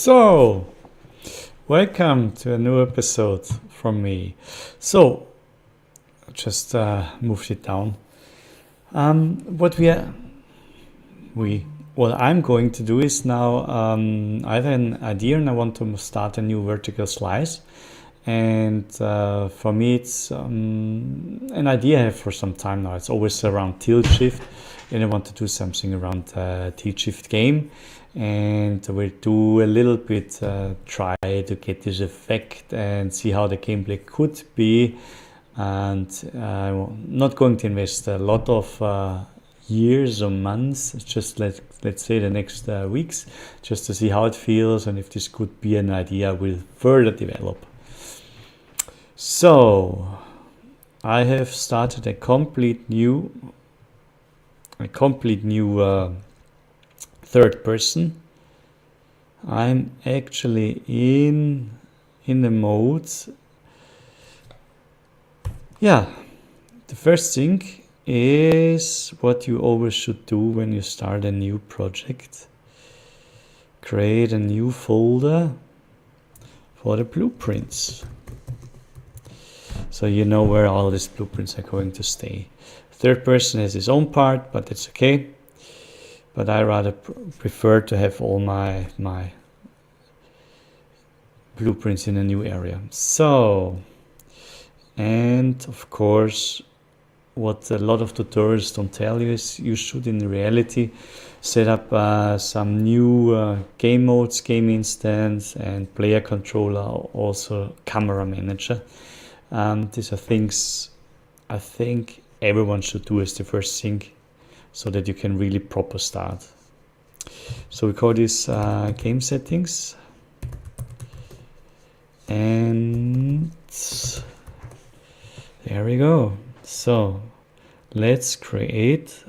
So, welcome to a new episode from me. So, just moved it down. What I'm going to do is now I have an idea and I want to start a new vertical slice. And for me, it's an idea I have for some time now. It's always around tilt shift, and I want to do something around tilt shift game. And we'll do a little bit, try to get this effect and see how the gameplay could be. And I'm not going to invest a lot of years or months, just let's say the next weeks, just to see how it feels and if this could be an idea I will further develop. So I have started a complete new third person. I'm actually in the mode. Yeah, the first thing is what you always should do when you start a new project. Create a new folder for the blueprints. So you know where all these blueprints are going to stay. Third person has his own part, but it's okay. But I rather prefer to have all my blueprints in a new area. So, and of course, what a lot of tutorials don't tell you is you should in reality set up some new game modes, game instance, and player controller, also camera manager. These are things I think everyone should do as the first thing so that you can really proper start. So we call this game settings. And there we go. So let's create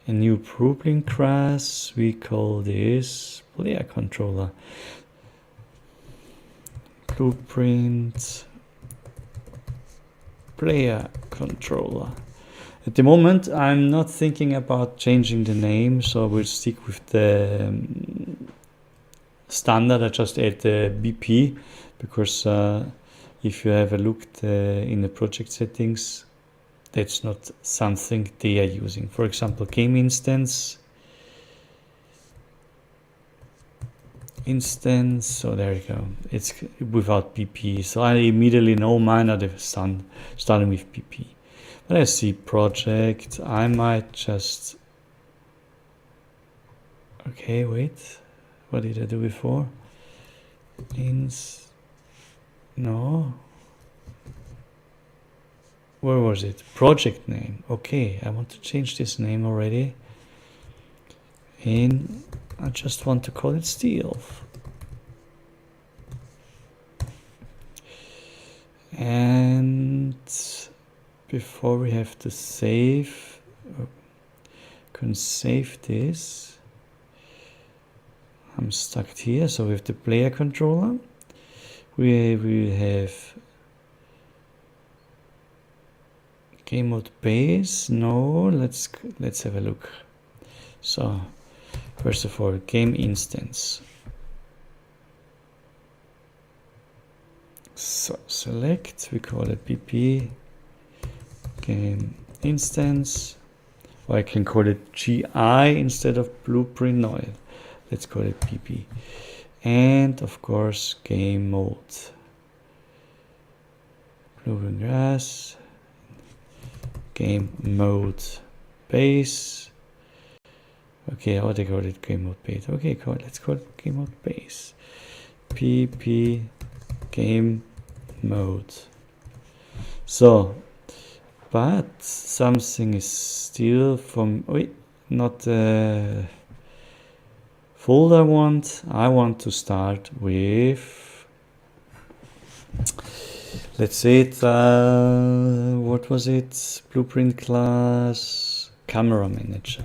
a new blueprint class. We call this player controller. Blueprint player controller. At the moment, I'm not thinking about changing the name, so I will stick with the standard. I just add the BP because if you have a look in the project settings, that's not something they are using. For example, game instance. So there you go. It's without BP. So I immediately know mine are the starting with BP. But I see project. I might just. Okay, wait. What did I do before? No. Where was it? Project name. Okay, I want to change this name already. And I just want to call it Steel. And before we have to save, can save this. I'm stuck here. So with the player controller, we will have game mode base. No, let's have a look. So first of all, game instance. So select, we call it BP game instance, or I can call it GI instead of blueprint. No, let's call it BP. And of course, game mode. Blueprint grass, game mode base. Okay, how they call it game mode base. Okay, let's call it game mode base. PP game mode. So, but something is still from not the folder I want to start with, let's say it, what was it? Blueprint class, camera manager.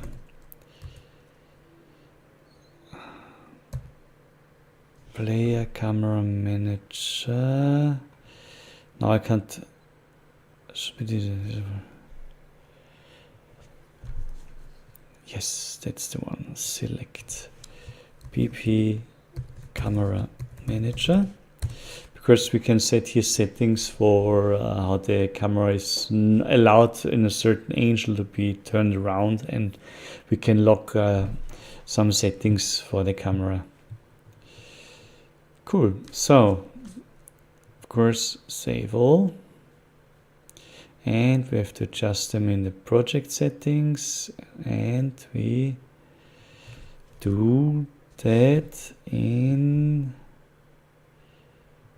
Player camera manager. Now I can't. Yes, that's the one. Select PP camera manager, because we can set here settings for how the camera is allowed in a certain angle to be turned around, and we can lock some settings for the camera. Cool. So of course save all, and we have to adjust them in the project settings, and we do that in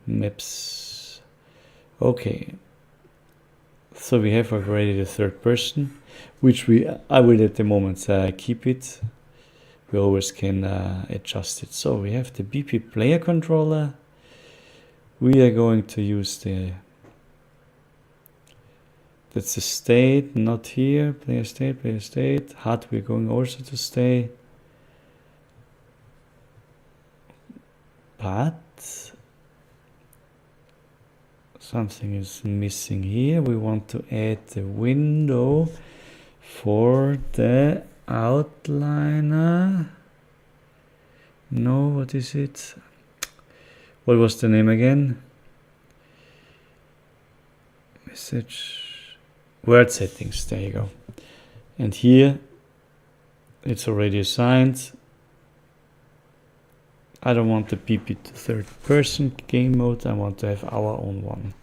maps. Okay, so we have already the third person, which I will at the moment keep it. We always can adjust it. So we have the BP player controller. We are going to use that's the state, not here, player state. HUD we're going also to stay. But something is missing here. We want to add the window for the outliner. No, what is it? What was the name again? Message, word settings, there you go. And here it's already assigned. I don't want the PP to third person game mode, I want to have our own one.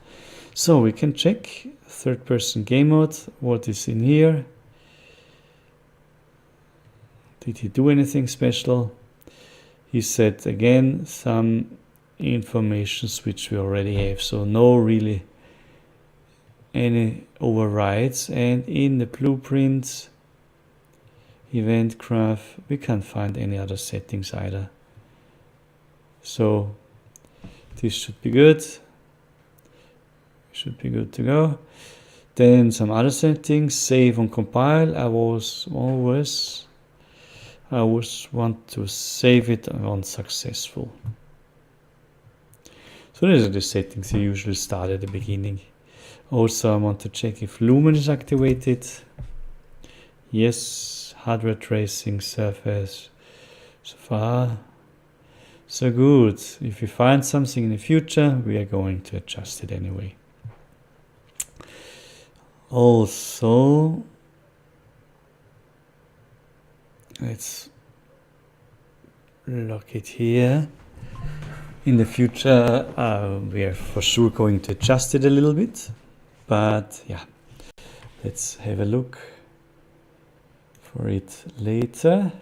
So we can check third person game mode, what is in here. Did he do anything special? He said again some informations which we already have, so no really any overrides. And in the blueprints, event graph, we can't find any other settings either. So this should be good. Should be good to go. Then some other settings, save and compile. I always want to save it on successful. So these are the settings you usually start at the beginning. Also, I want to check if Lumen is activated. Yes, hardware tracing, surface. So far, so good. If we find something in the future, we are going to adjust it anyway. Also, let's lock it here. In the future, we are for sure going to adjust it a little bit, but yeah, let's have a look for it later.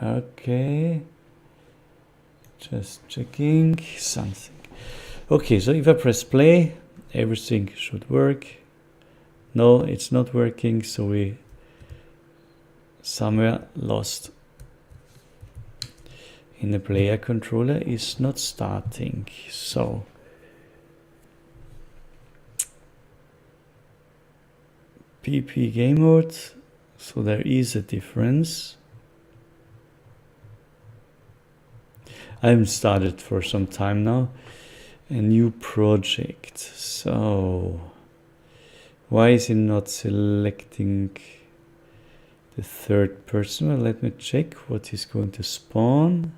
Okay, just checking something. Okay, so if I press play, everything should work. No, it's not working, so we somewhere lost in the player controller is not starting. So PP game mode, so there is a difference. I haven't started for some time now. A new project. So why is it not selecting the third person? Well, let me check what is going to spawn.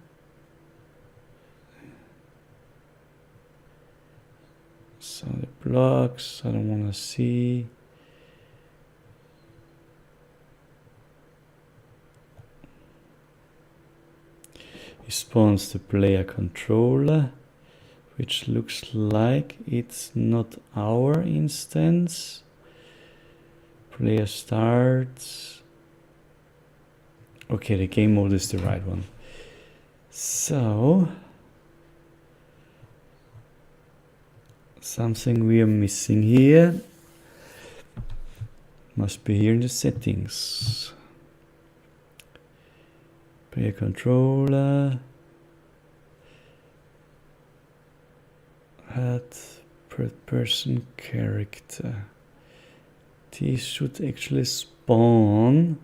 So the blocks, I don't want to see. It spawns the player controller, which looks like it's not our instance. Player starts. Okay, the game mode is the right one. So something we are missing here must be here in the settings. Player controller, add person character. These should actually spawn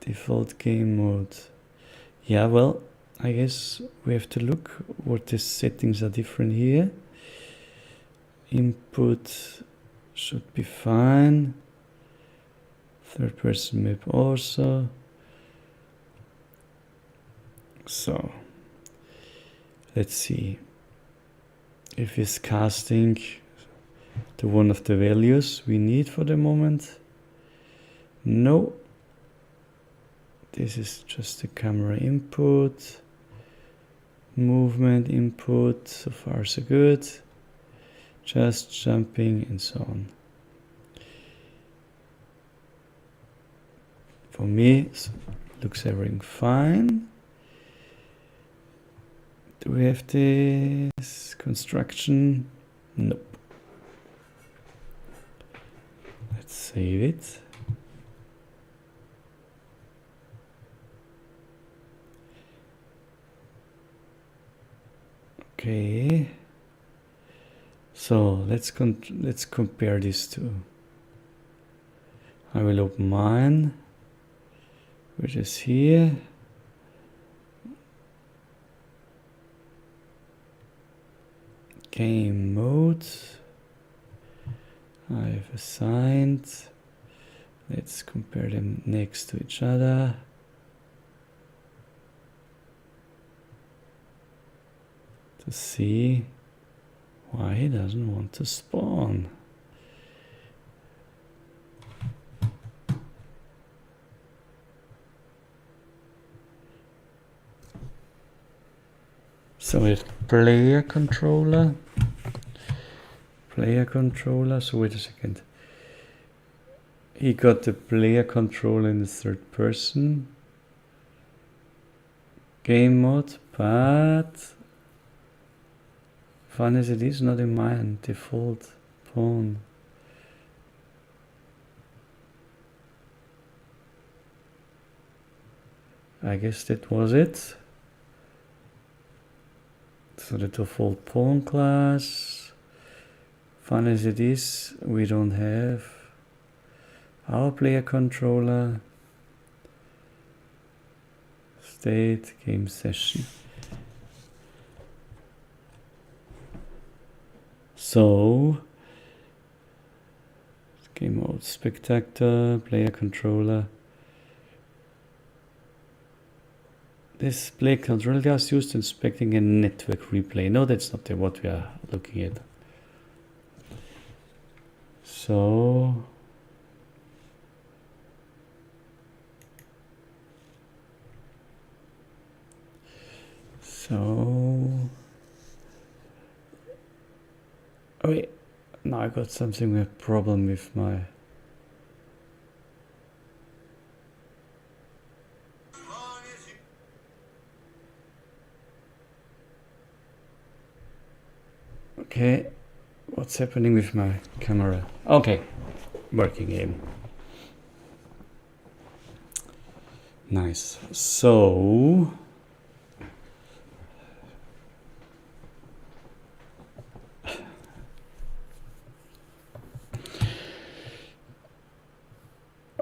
default game mode. Yeah, well, I guess we have to look what the settings are different here. Input should be fine. Third person map also. So let's see if it's casting to one of the values we need for the moment. No. This is just the camera input. Movement input. So far so good. Just jumping and so on. For me, looks everything fine. Do we have this construction? Nope. Let's save it. Okay. So let's compare these two. I will open mine, which is here. Game mode. I have assigned. Let's compare them next to each other. To see why he doesn't want to spawn. So we have player controller. So wait a second. He got the player controller in the third person game mode, but fun as it is, not in my default pawn. I guess that was it. So the default pawn class, fun as it is, we don't have our player controller. State game session. So game mode, spectator, player controller. This player controller is used in inspecting a network replay. No, that's not what we are looking at. So oh wait, now I got something, a problem with my okay, what's happening with my camera? Okay, working game. Nice. So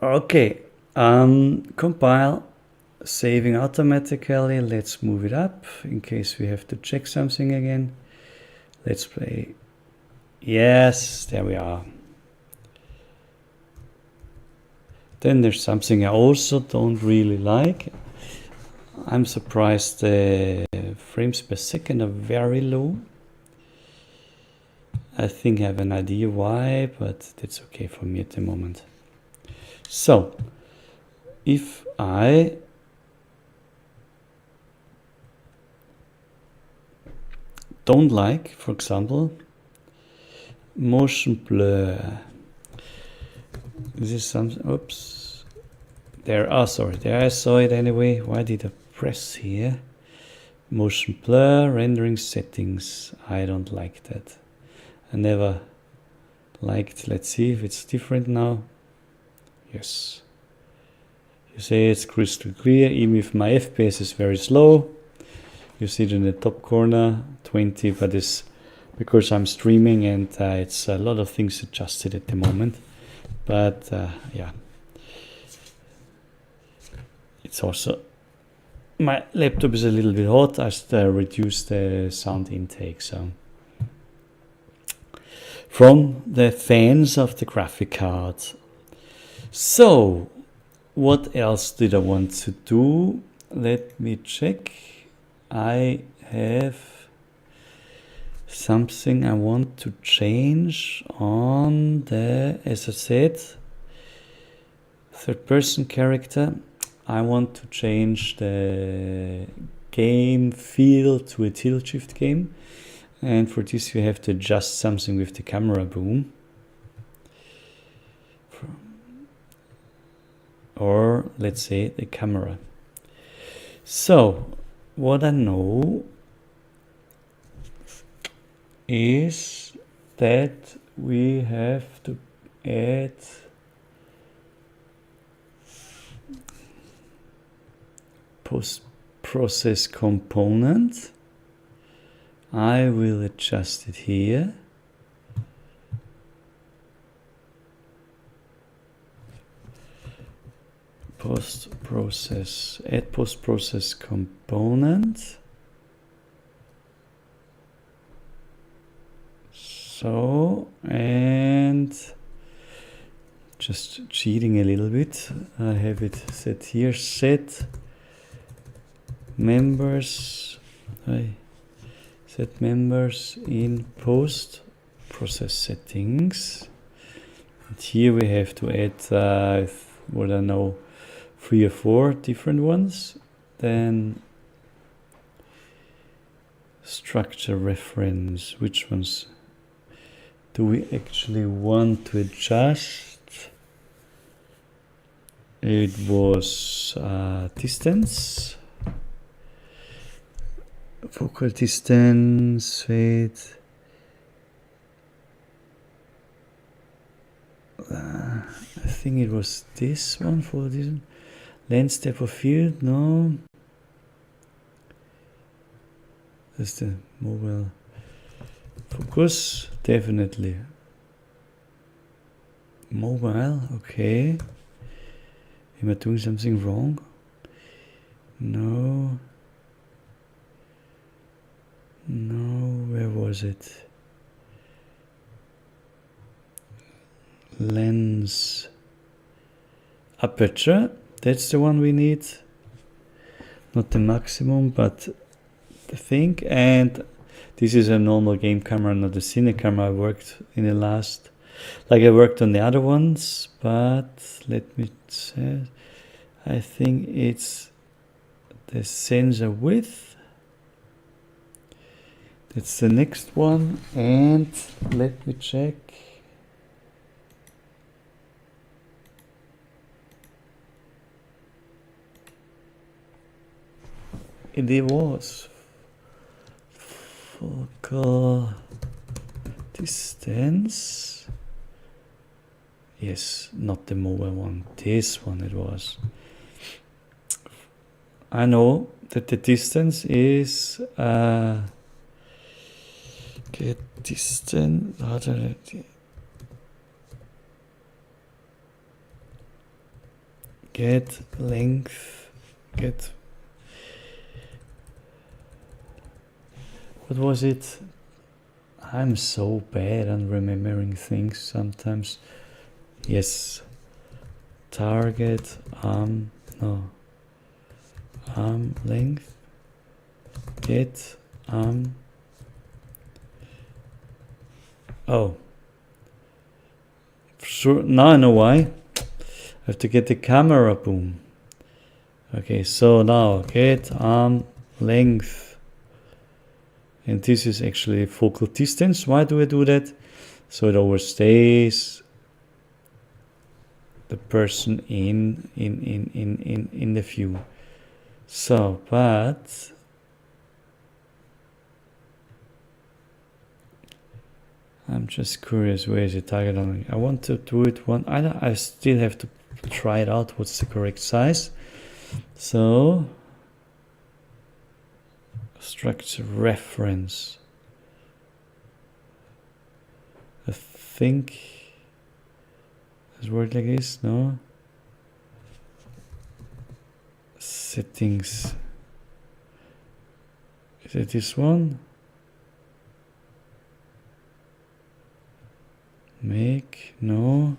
okay, compile, saving automatically. Let's move it up in case we have to check something again. Let's play. Yes, there we are. Then there's something I also don't really like. I'm surprised the frames per second are very low. I think I have an idea why, but that's okay for me at the moment. So, if I don't like, for example, motion blur. This is something, oops. There, oh sorry, there I saw it anyway. Why did I press here? Motion blur, rendering settings. I don't like that. I never liked, let's see if it's different now. Yes. You say it's crystal clear, even if my FPS is very slow. You see it in the top corner, 20, but it's because I'm streaming and it's a lot of things adjusted at the moment. But yeah, it's also, my laptop is a little bit hot. I just reduced the sound intake. So from the fans of the graphic card, So what else did I want to do? Let me check. I have something I want to change on the, as I said, third person character. I want to change the game feel to a tilt shift game, and for this you have to adjust something with the camera boom, or let's say the camera. So what I know is that we have to add post-process component. I will adjust it here. Post-process, add post-process component. So, and just cheating a little bit, I have it set here, set members, set members in post process settings. And here we have to add, what I know, 3 or 4 different ones. Then structure reference, which ones do we actually want to adjust? It was distance, focal distance, wait, I think it was this one for this one. Lens depth of field, no, that's the mobile focus, definitely mobile. Okay, am I doing something wrong? No, where was it? Lens aperture, that's the one we need, not the maximum but the thing. And this is a normal game camera, not a cine camera. I worked in the last, like I worked on the other ones, but let me say, I think it's the sensor width, that's the next one. And let me check. It was focal distance. Yes, not the mobile one, this one it was. I know that the distance is get distance, get length, get, what was it? I'm so bad on remembering things sometimes. Yes, target arm, no, arm length, get arm, oh, sure, now I know why. I have to get the camera boom. Okay, so now get arm length, and this is actually focal distance. Why do I do that? So it overstays the person in the view. So, but I'm just curious, where is the target on? I want to do it one. I still have to try it out. What's the correct size? So, structure reference. I think it's word like this, no? Settings. Is it this one? Make, no.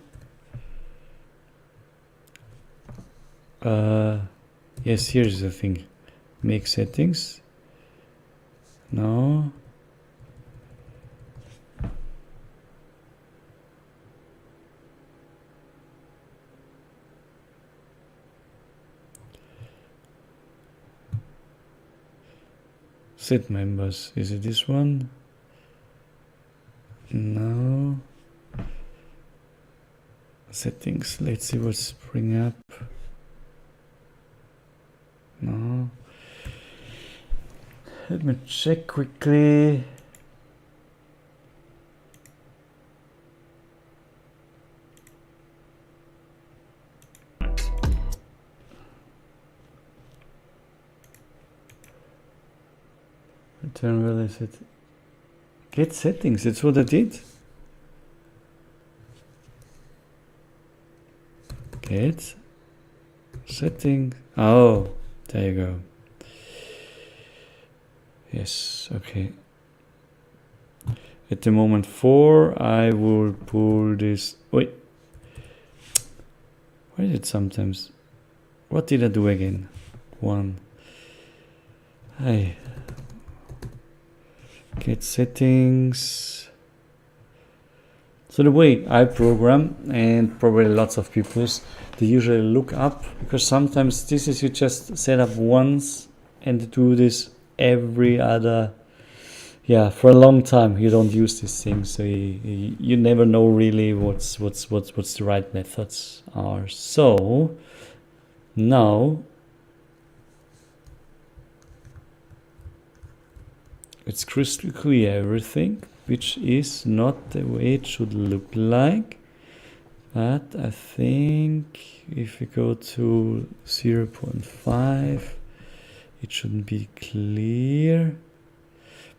Yes, here's the thing. Make settings. No. Set members. Is it this one? No. Settings. Let's see what's bring up. No. Let me check quickly. Return value set. Get settings. That's what I did. Get setting. Oh, there you go. Yes, okay. At the moment 4, I will pull this. Wait. Why is it sometimes? What did I do again? 1. Hey. Get settings. So the way I program, and probably lots of people, they usually look up, because sometimes this is you just set up once and do this every other, for a long time. You don't use this thing, so you never know really what's the right methods are. So now it's crystal clear everything, which is not the way it should look like. But I think if we go to 0.5, it shouldn't be clear.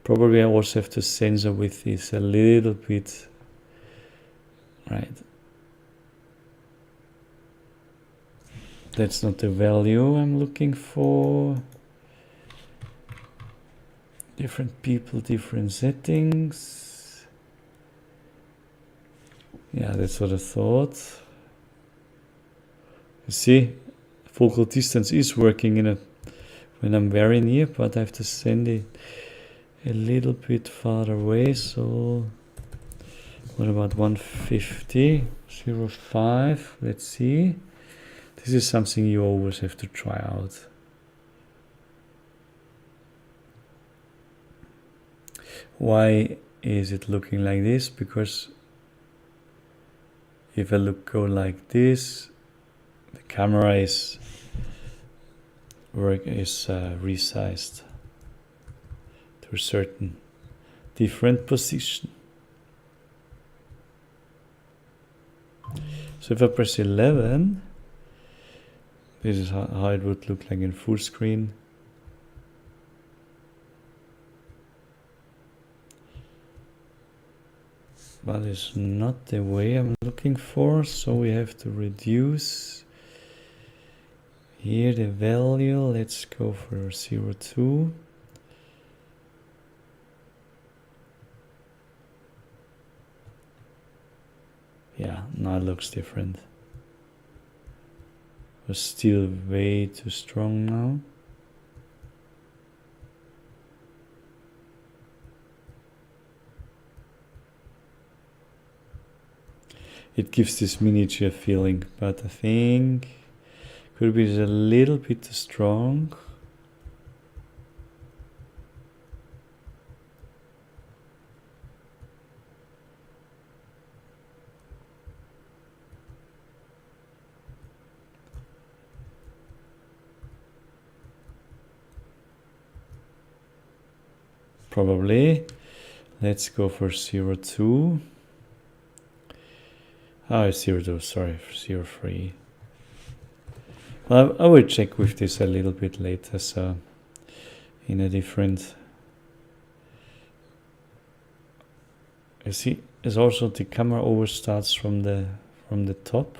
Probably I also have to censor with this a little bit. Right. That's not the value I'm looking for. Different people, different settings. Yeah, that's what I thought. You see, focal distance is working in it when I'm very near, but I have to send it a little bit farther away. So what about 150, 0.5? Let's see. This is something you always have to try out. Why is it looking like this? Because if I go like this, the camera is resized to a certain different position. So if I press 11, this is how it would look like in full screen. But it's not the way I'm looking for, so we have to reduce here the value. Let's go for 0.2. Yeah, now it looks different. But still way too strong now. It gives this miniature feeling, but I think could be a little bit too strong. Probably. Let's go for 0.2. Oh, 0.2, sorry, 0.3. Well, I will check with this a little bit later, so in a different. You see, it's also the camera always starts from the top,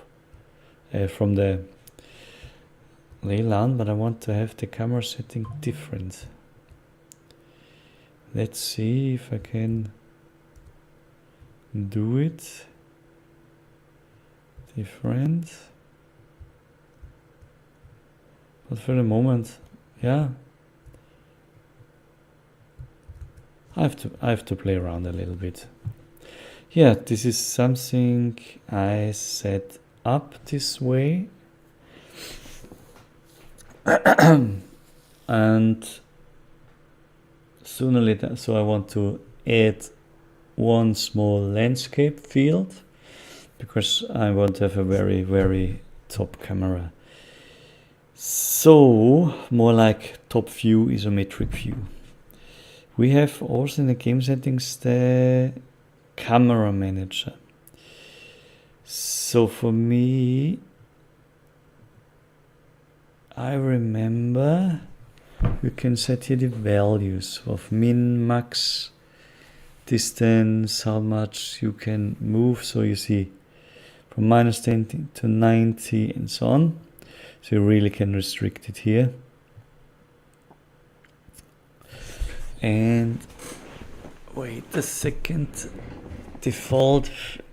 from the Leyland, but I want to have the camera setting different. Let's see if I can do it different. But for the moment, yeah, I have to play around a little bit. Yeah, this is something I set up this way. And sooner or later, so I want to add one small landscape field because I want to have a very, very top camera. So more like top view, isometric view. We have also in the game settings the camera manager. So for me, I remember you can set here the values of min, max, distance, how much you can move. So you see from -10 to 90 and so on. So you really can restrict it here. And wait a second, default,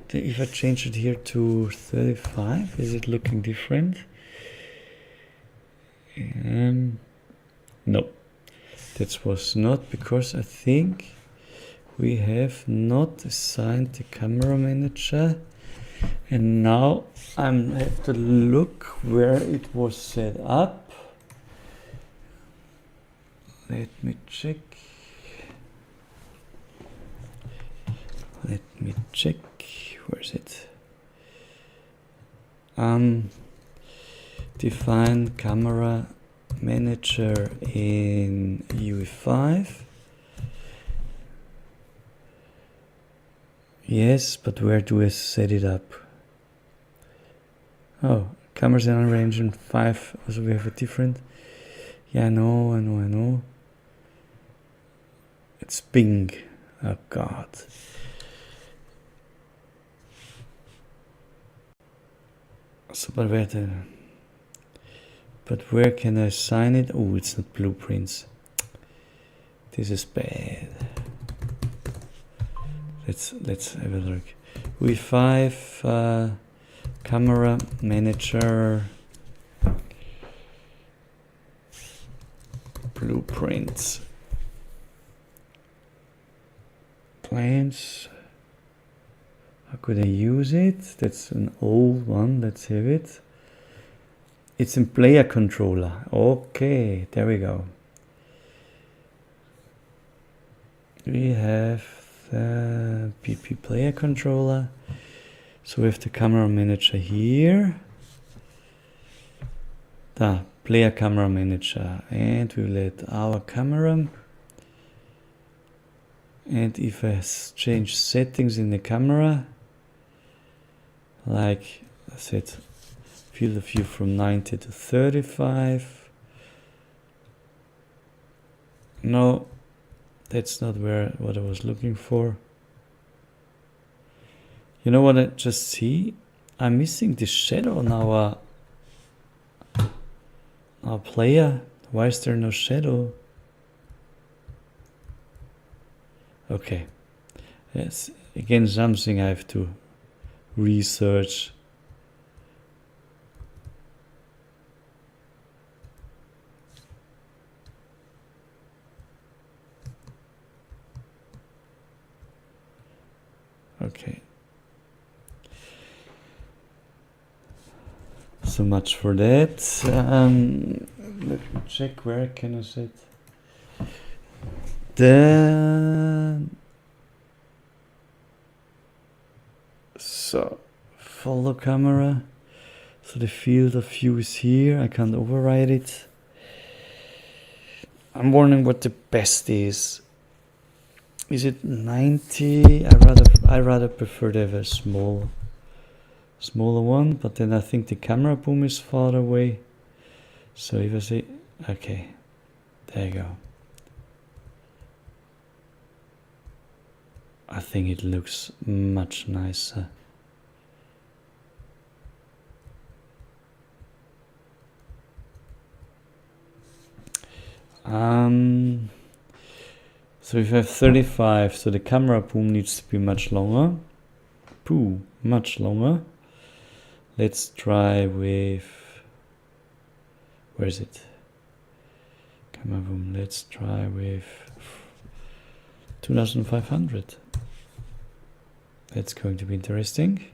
if I change it here to 35, is it looking different? No, that was not, because I think we have not assigned the camera manager. And now I have to look where it was set up. Let me check. Where is it? Define camera manager in UE5. Yes, but where do I set it up? Oh, cameras in range in 5. Also we have a different. Yeah, I know. It's Bing. Oh God. So, but where can I assign it? Oh, it's not blueprints. This is bad. Let's have a look. V5 camera manager blueprints plans. How could I use it? That's an old one. Let's have it. It's in player controller. Okay, there we go. We have the PP player controller. So we have the camera manager here. The player camera manager. And we let our camera. And if I change settings in the camera, like I said, field of view from 90 to 35. No, that's not what I was looking for. You know what I just see? I'm missing the shadow on our player. Why is there no shadow? Okay. Yes, again something I have to research. Okay. So much for that. Let me check where can I set so follow camera. So the field of view is here. I can't override it. I'm wondering what the best is. Is it 90? I rather prefer to have a smaller one, but then I think the camera boom is far away. So if I say, okay, there you go. I think it looks much nicer. So if I have 35, so the camera boom needs to be much longer. Much longer. Let's try with, where is it? Let's try with 2500. That's going to be interesting.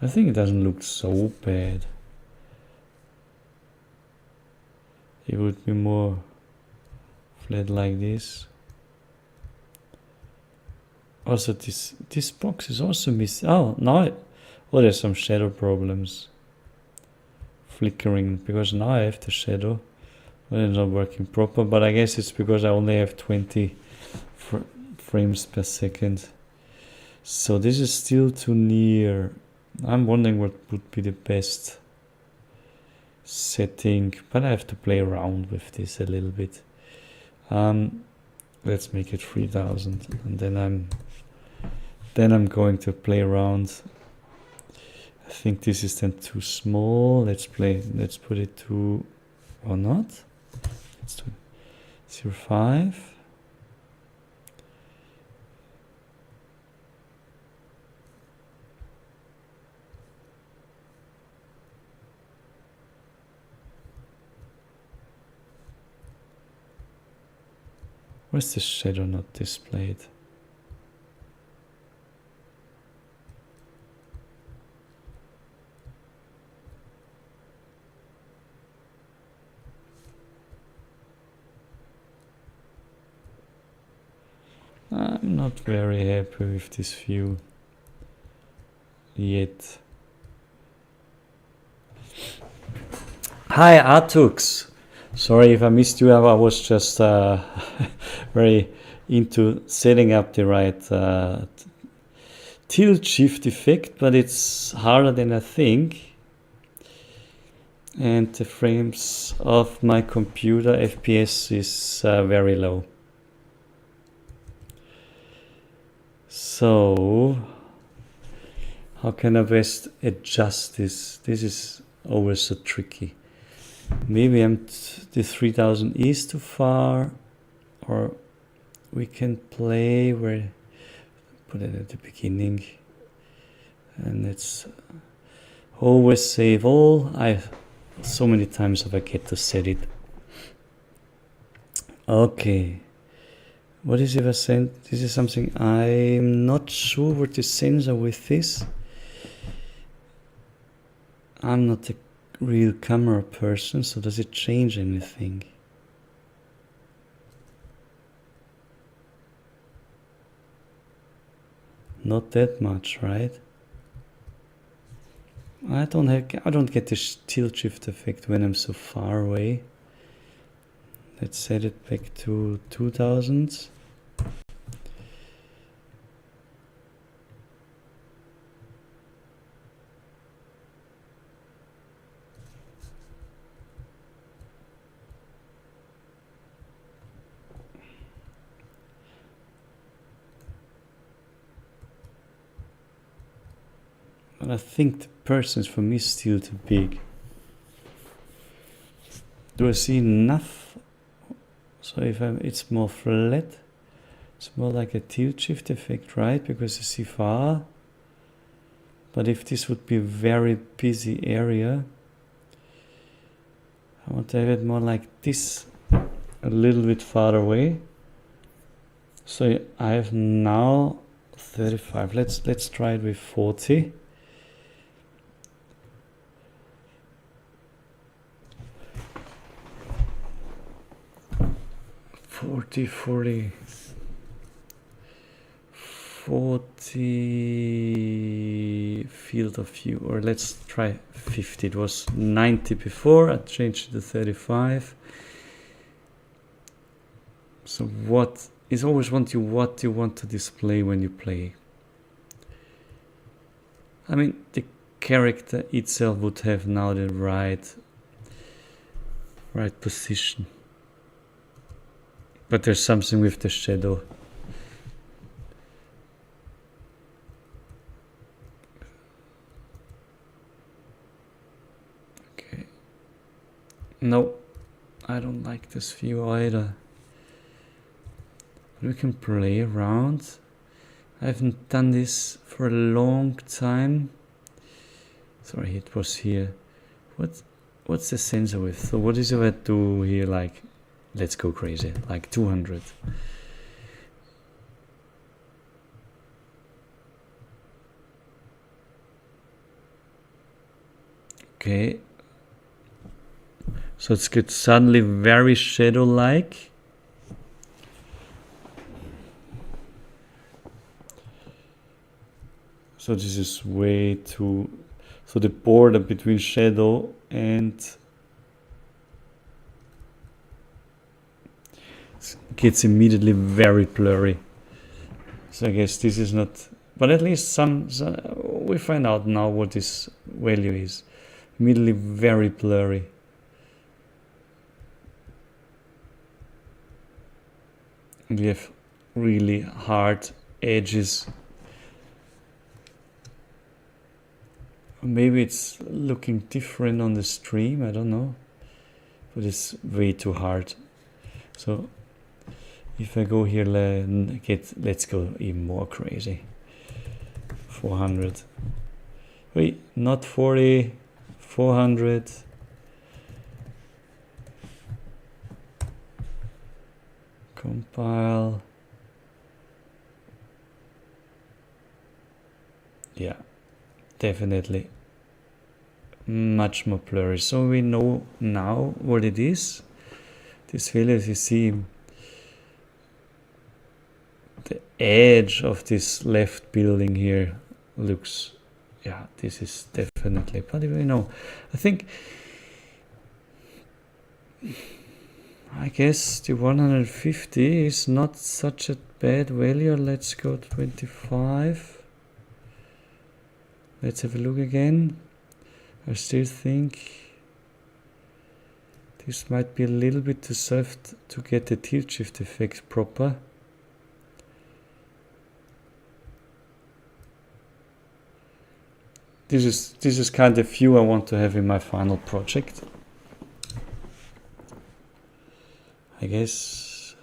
I think it doesn't look so bad. It would be more flat like this. Also, this box is also missing. Oh, now there's some shadow problems. Flickering, because now I have the shadow. Well, it's not working proper, but I guess it's because I only have 20 frames per second. So this is still too near. I'm wondering what would be the best setting, but I have to play around with this a little bit. Let's make it 3000, and then I'm going to play around. I think this is then too small. Let's put it to, or not. Let's do 0.5. Where's the shadow not displayed? I'm not very happy with this view yet. Hi Artux! Sorry if I missed you. I was just very into setting up the right tilt shift effect, but it's harder than I think. And the frames of my computer FPS is very low. So how can I best adjust this? This is always so tricky. Maybe the 3000 is too far, or we can play where, put it at the beginning, and it's always save all. So many times I get to set it. Okay. What is if I send? This is something I'm not sure what the sensor with this. I'm not a real camera person, so does it change anything? Not that much, right? I don't get this tilt shift effect when I'm so far away. Let's set it back to 2000. But I think the person is for me still too big. Do I see enough? So if it's more flat, it's more like a tilt shift effect, right? Because you see far. But if this would be a very busy area, I want to have it more like this, a little bit far away. So I have now 35. Let's try it with 40. 40 field of view, or let's try 50. It was 90 before, I changed it to 35. So what is always what you want to display when you play. I mean, the character itself would have now the right position. But there's something with the shadow. No, I don't like this view either. We can play around. I haven't done this for a long time. Sorry, it was here. What's the sensor width? So what is it I do here? Like, let's go crazy. Like 200. Okay. So it's get suddenly very shadow-like. So this is way too... So the border between shadow and... gets immediately very blurry. So I guess this is not... But at least some we find out now what this value is. Immediately very blurry. And we have really hard edges. Maybe it's looking different on the stream, I don't know. But it's way too hard. So if I go here, let's go even more crazy. 400. Wait, not 40, 400. Compile. Yeah, definitely much more blurry. So we know now what it is. This value, as you see, the edge of this left building here looks, yeah, this is definitely, but you know, I think, I guess the 150 is not such a bad value. Let's go 25. Let's have a look again. I still think this might be a little bit too soft to get the tilt shift effect proper. This is kind of view I want to have in my final project. I guess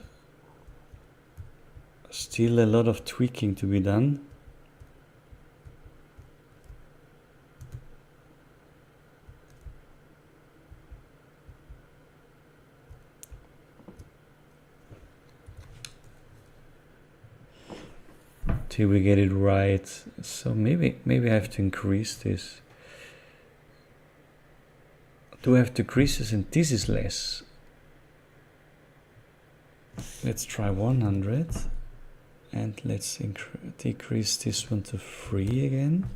still a lot of tweaking to be done. Till we get it right. So maybe I have to increase this. Do I have to increase this? And this is less. Let's try 100 and let's decrease this one to 3 again.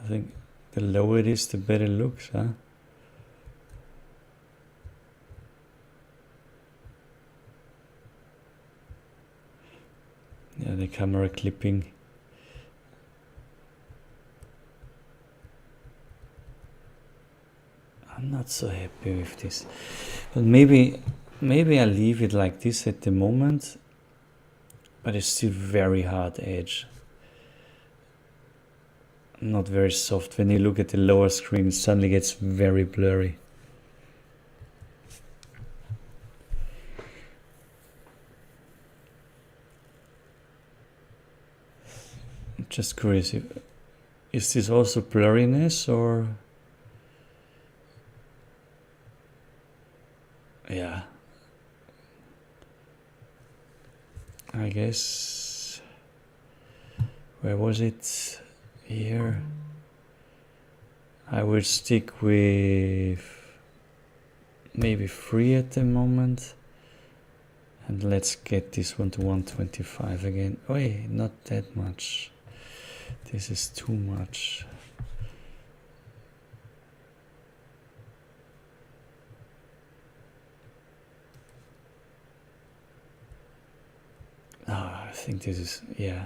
I think the lower it is, the better it looks, huh? Yeah, the camera clipping. I'm not so happy with this, but maybe I leave it like this at the moment, but it's still very hard edge. Not very soft. When you look at the lower screen, it suddenly gets very blurry. I'm just curious, is this also blurriness or? Yeah. I guess, where was it? Here. I will stick with maybe 3 at the moment. And let's get this one to 125 again. Wait, not that much. This is too much. I think this is, yeah.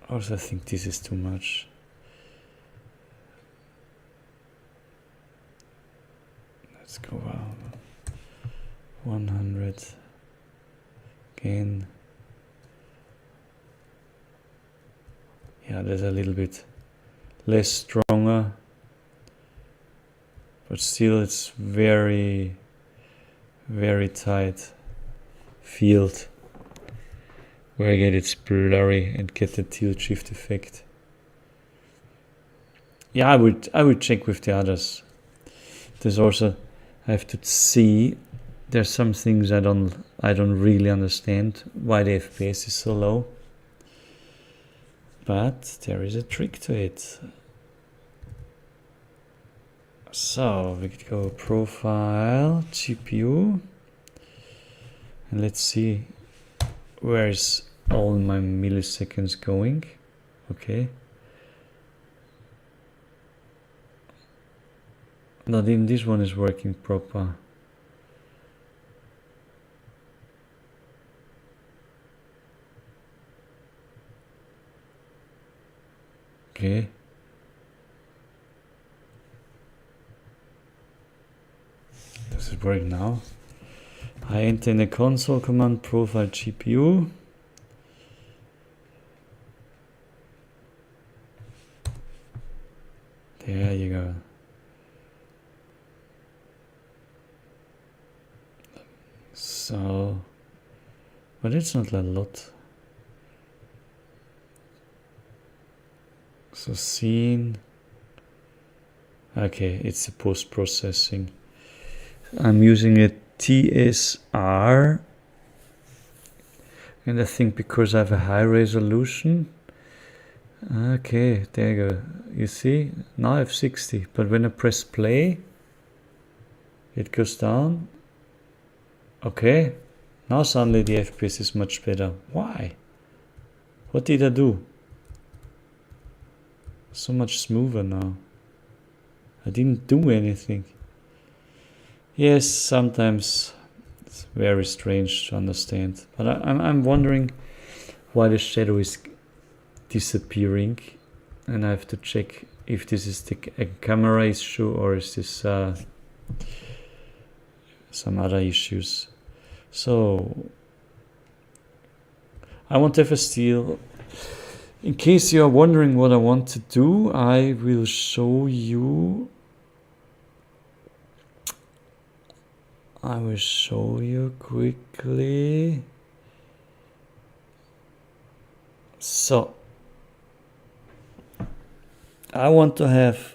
Also, I think this is too much. Wow. 100 again. Yeah, that's a little bit less stronger, but still it's very, very tight field where I get it's blurry and get the tilt shift effect. Yeah, I would check with the others. There's also, I have to see, there's some things I don't really understand why the FPS is so low. But there is a trick to it. So we could go profile, GPU, and let's see where is all my milliseconds going. Okay. Not even this one is working proper. Okay. Does it work now? I enter in the console command profile GPU. There you go. So, but it's not a lot. So scene. Okay, it's the post-processing. I'm using a TSR, and I think because I have a high resolution. Okay, there you go. You see, now I have 60, but when I press play, it goes down. Okay, now suddenly the FPS is much better. Why? What did I do? So much smoother now. I didn't do anything. Yes, sometimes it's very strange to understand. But I'm wondering why the shadow is disappearing. And I have to check if this is a camera issue or is this some other issues. So I want to have a steel. In case you are wondering what I want to do, I will show you. I will show you quickly. So I want to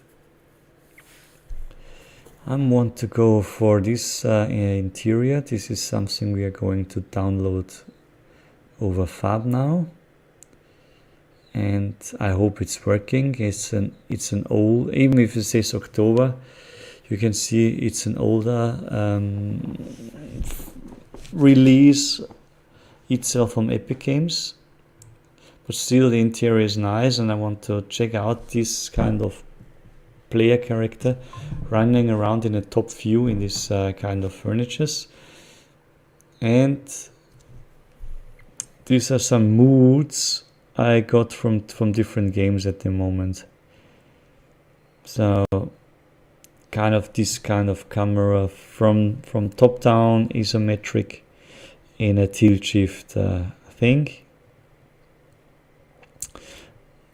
go for this interior. This is something we are going to download over Fab now, and I hope it's working. It's an old, even if it says October, you can see it's an older release itself from Epic Games, but still the interior is nice, and I want to check out this kind of player character running around in a top view in this kind of furnitures. And these are some moods I got from different games at the moment. So kind of this kind of camera from top down isometric in a tilt shift thing.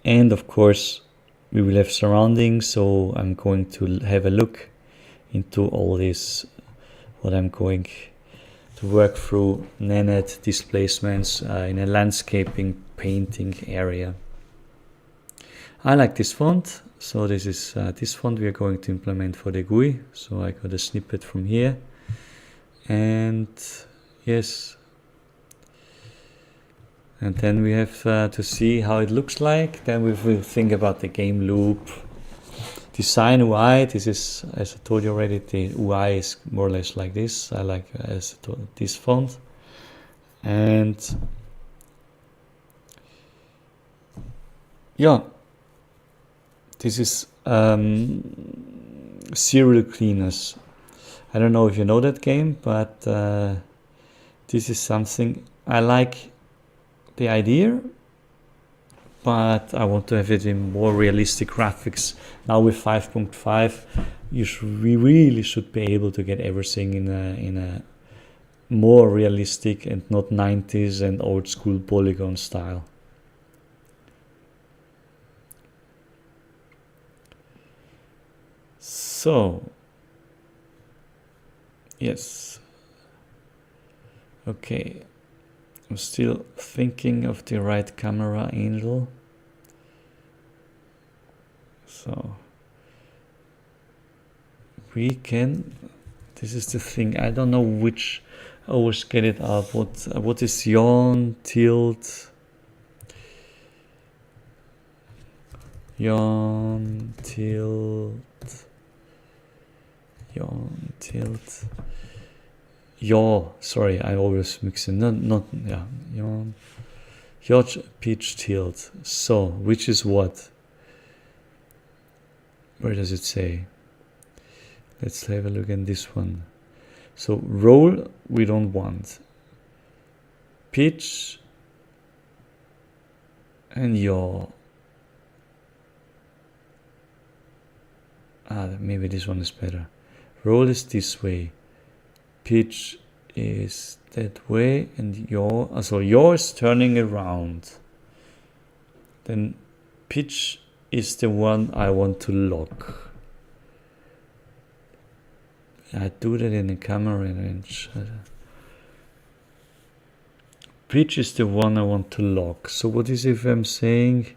And of course we will have surroundings, so I'm going to have a look into all this, what I'm going to work through nanite displacements in a landscaping painting area. I like this font, so this is this font we are going to implement for the GUI. So I got a snippet from here, and yes, and then we have to see how it looks like. Then we will think about the game loop. Design UI, this is, as I told you already, the UI is more or less like this. I like this font. And yeah, this is Serial Cleaners. I don't know if you know that game, but this is something I like. The idea, but I want to have it in more realistic graphics. Now with 5.5, we really should be able to get everything in a more realistic and not 90s and old school polygon style. So, yes. Okay. I'm still thinking of the right camera angle. So we can, this is the thing, I don't know which, I always get it up. What is yawn, tilt, yawn, tilt, yawn, tilt, yaw, sorry, I always mix it, not yeah, yawn, yaw, pitch, tilt. So which is what? Where does it say? Let's have a look at this one. So roll we don't want. Pitch and yaw. Maybe this one is better. Roll is this way. Pitch is that way, and yaw. So yaw is turning around. Then pitch is the one I want to lock. I do that in the camera range. Pitch is the one I want to lock. So what is if I'm saying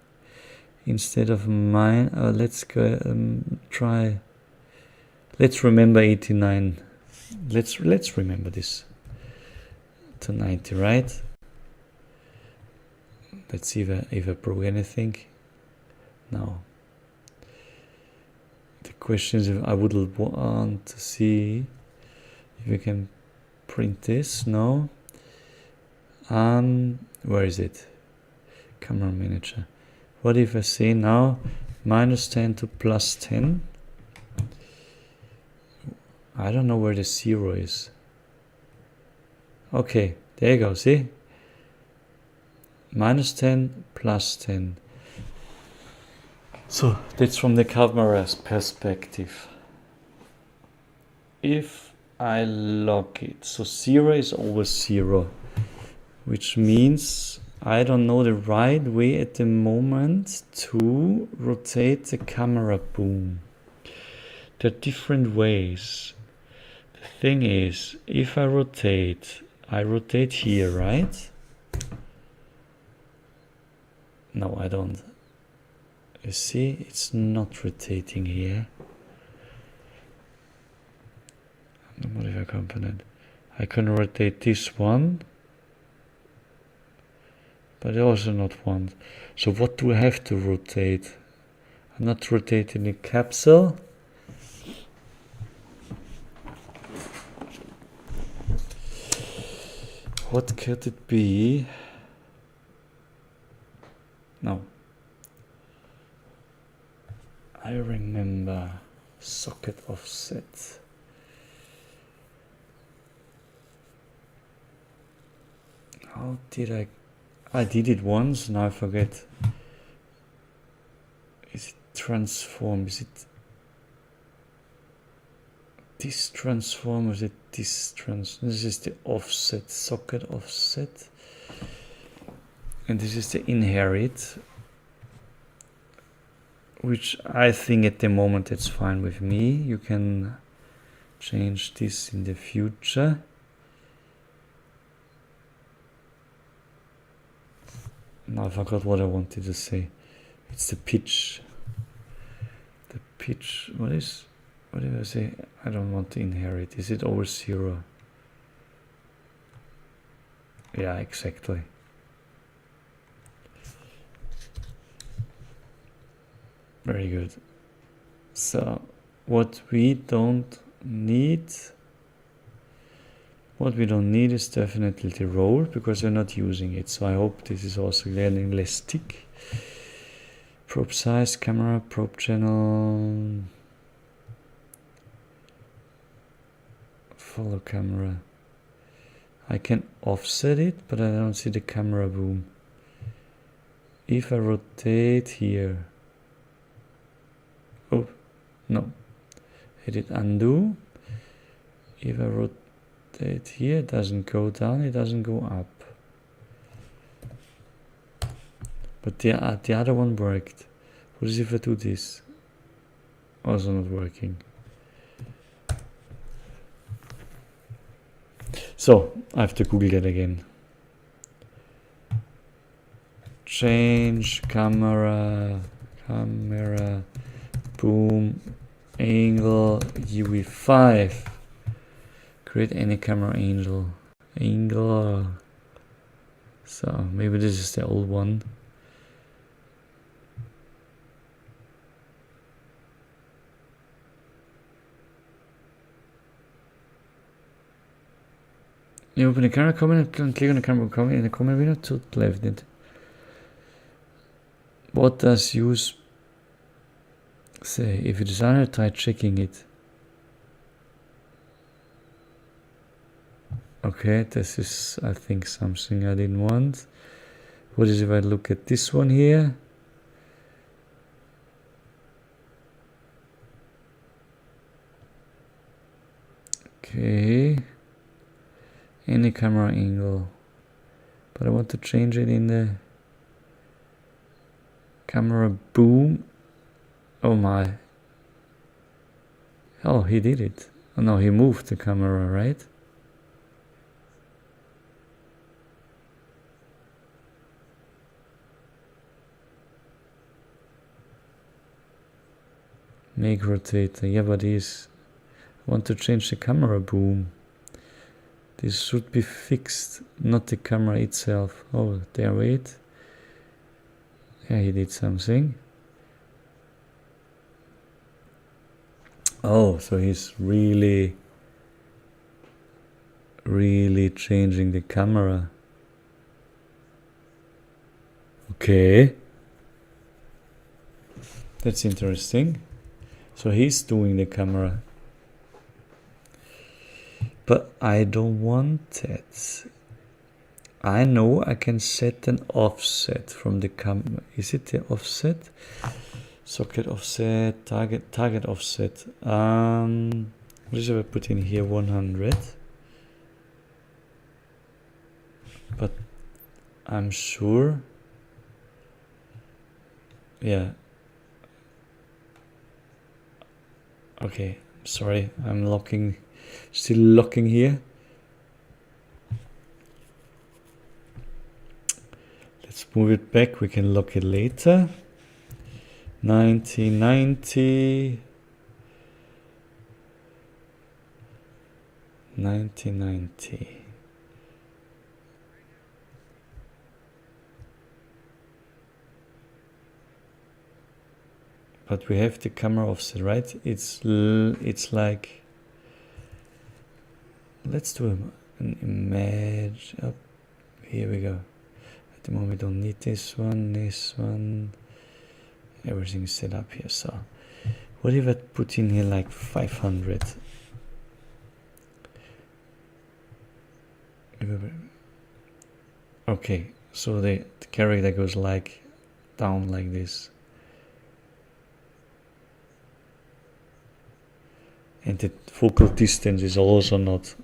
instead of mine? Let's go try. Let's remember 89. Let's remember this to 90, right? Let's see if I broke anything. No. The question is if I would want to see if we can print this. No. Where is it? Camera manager. What if I say now -10 to +10? I don't know where the 0 is. Okay, there you go, see? -10, +10. So that's from the camera's perspective. If I lock it, so 0 is always 0, which means I don't know the right way at the moment to rotate the camera boom. There are different ways. The thing is, if I rotate here, right? No, I don't. You see, it's not rotating here. The modifier component. I can rotate this one, but also not one. So what do I have to rotate? I'm not rotating the capsule. What could it be? No. I remember socket offset. How did I did it once, now I forget. Is it transform? Is it this transform? Or is it this transform? This is the offset, socket offset. And this is the inherit, which I think at the moment it's fine with me. You can change this in the future. Now I forgot what I wanted to say. It's the pitch. The pitch, what did I say? I don't want to inherit. Is it over 0? Yeah, exactly. Very good. So what we don't need is definitely the roll, because we're not using it. So I hope this is also learning less tick. Probe size, camera, probe channel, follow camera. I can offset it, but I don't see the camera boom. if I rotate here, oh no, hit undo. If I rotate here, it doesn't go down, it doesn't go up. But the other one worked. What is if I do this? Also not working. So I have to Google that again. Change camera boom angle UV5. Create any camera angle. So maybe this is the old one. You open the camera comment and click on the camera comment in the comment window to the left. What does use say? If you desire, try checking it. Okay, this is, I think, something I didn't want. What is if I look at this one here? Okay. Any camera angle. But I want to change it in the camera boom. Oh my. Oh, he did it. Oh no, he moved the camera, right? Make rotator. Yeah, but I want to change the camera boom. This should be fixed, not the camera itself. Oh, there, wait. Yeah, he did something. Oh, so he's really changing the camera. Okay. That's interesting. So he's doing the camera. But I don't want it. I know I can set an offset from the camera. Is it the offset? Socket offset, target offset. What is it I put in here? 100. But I'm sure. Yeah. Okay, sorry, I'm still locking here. Let's move it back, we can lock it later. 90. But we have the camera offset, right? It's like, let's do an image up. Here we go. At the moment we don't need this one. Everything is set up here. So what if I put in here like 500? Okay, so the character goes like down like this. And the focal distance is also not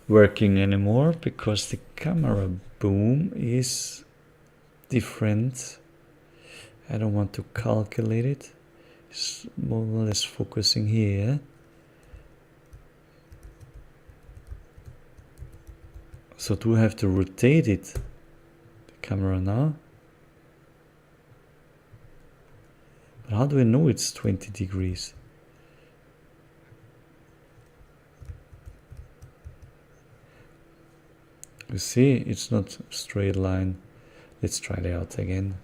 working anymore because the camera boom is different. I don't want to calculate it. It's more or less focusing here. So do I have to rotate it, the camera now? But how do I know it's 20 degrees? You see, it's not a straight line. Let's try it out again.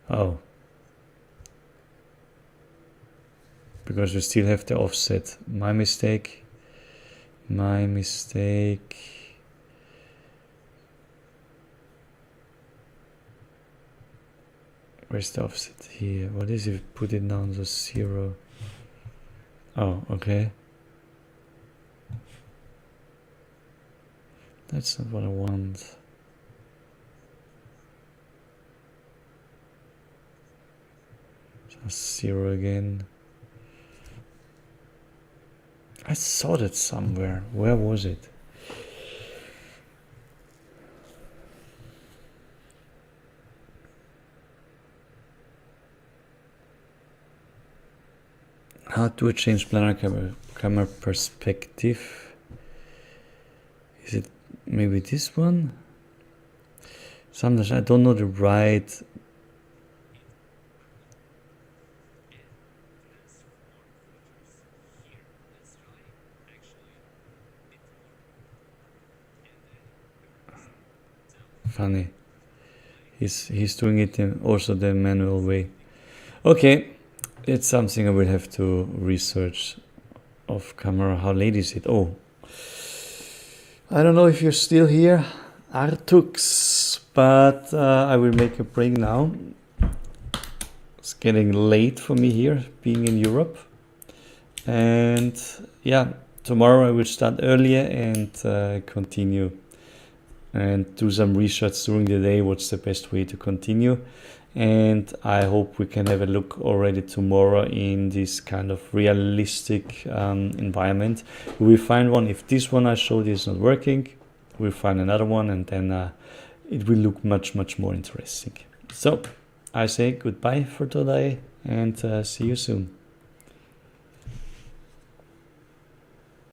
Oh. Because we still have the offset. My mistake. Where's the offset here? What is if we put it down to 0? Oh, okay. That's not what I want. 0 again. I saw that somewhere. Where was it? How to change planar camera perspective? Is it maybe this one? Sometimes I don't know the right. Funny. He's doing it in also the manual way. Okay, it's something I will have to research off camera. How late is it? Oh, I don't know if you're still here, Artux, but I will make a break now. It's getting late for me here, being in Europe. And yeah, tomorrow I will start earlier and continue and do some research during the day. What's the best way to continue? And I hope we can have a look already tomorrow in this kind of realistic environment. We will find one. If this one I showed is not working, we'll find another one, and then it will look much more interesting. So I say goodbye for today, and see you soon.